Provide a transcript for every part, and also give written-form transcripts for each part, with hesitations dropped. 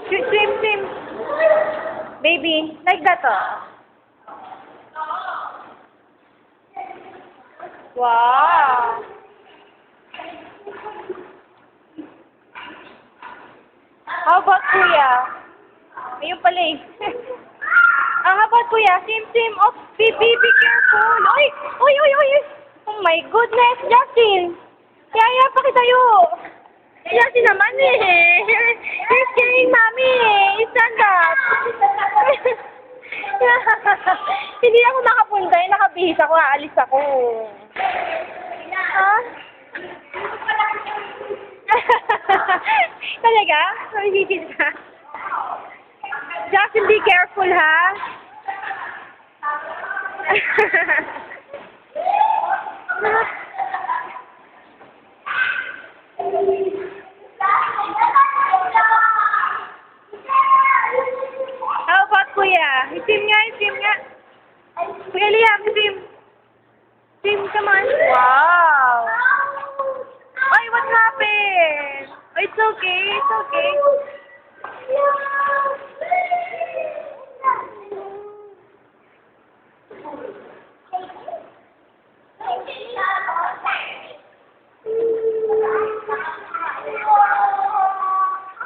Swim, swim. Baby, like that, oh. Wow. How about Kuya? Ayun pala eh. How about Kuya? Sim, sim. Oh, baby, be careful. Oy, oy, oy, oy. Oh my goodness, Justin. Kaya pakitayo. Justin naman eh. You're scaring mommy eh. Stand up. Hindi ako makapunta eh. Nakabihis ako. Aalis ako. Ha? Talaga? Mahihigil ka? Justin, be careful, ha? How about Kuya? Isim nga, isim nga. Kuya Liam, isim. Isim, come on. Wow. Ay, what happened? Oh, it's okay, it's okay.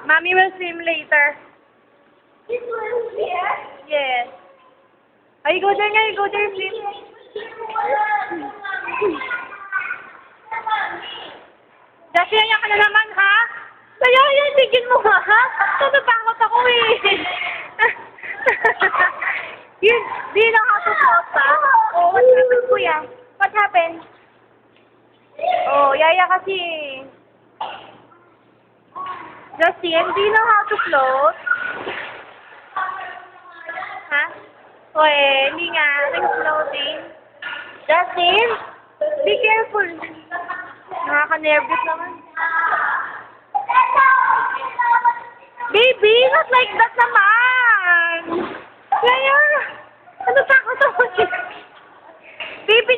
Mommy will swim later. Yes. Oh, you go there nga, you go there, swim. Justin, yan ka na naman, ha? Kaya, yan, tigil mo, ha? Natatakot ako, eh. Yun, do you know how to float, ha? Oh, what happened, Kuya? What happened? Oh, yaya kasi. Justin, do you know how to float? Ha? O eh, hindi nga. Like floating. Justin, be careful. Nakaka-nervous naman. Baby, not like that naman. Kaya, ano takot ako? Baby,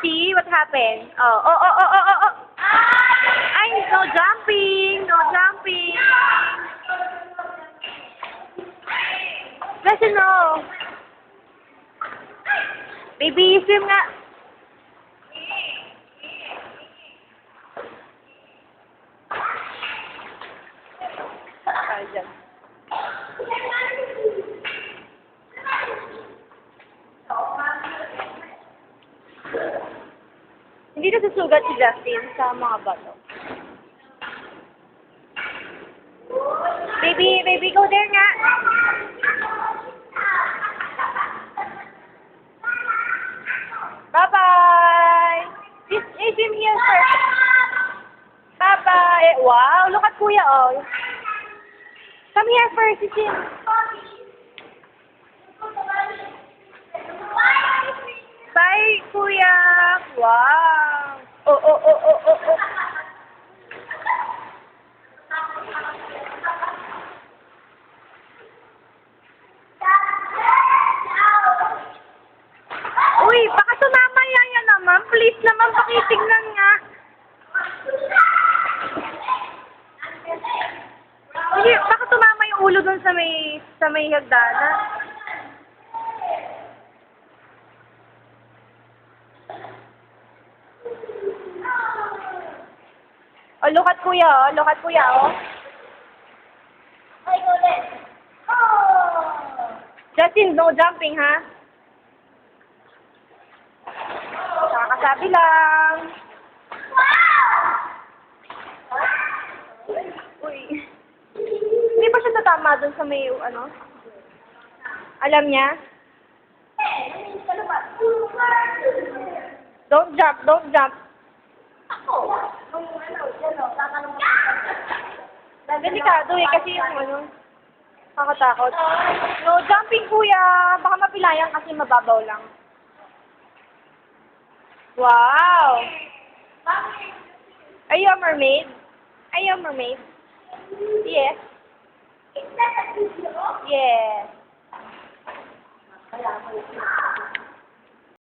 See, what happened? Oh, oh, oh, oh, oh, oh, oh. Ay, no jumping, no jumping. Kasi no. Baby, swim nga. Dyan. Hindi na susugat si Justin sa mga bato. Baby, baby, go there nga. Bye-bye. Swim here first. Bye-bye. Wow, look at Kuya, oh. Come here first, swim. Bye, Kuya. Wow. Oh, oh, oh, oh, oh, oh. Uy, baka sumama yan naman. Please naman, pakitignan nga. Uy, baka tumama yung ulo dun sa may hagdanan. Oh, look at Kuya, oh. Look at Kuya, oh. Ay, go there. Oh! Justin, no jumping, ha? Nakakasabi lang. Uy. Hindi ba siya tatama dun sa may, ano? Alam niya? Don't jump, don't jump. Delikado eh, kasi yung ano, nakakatakot. No jumping, Kuya. Baka mapilayan kasi mababaw lang. Wow! Are you a mermaid? Are you a mermaid? Yes. Yes.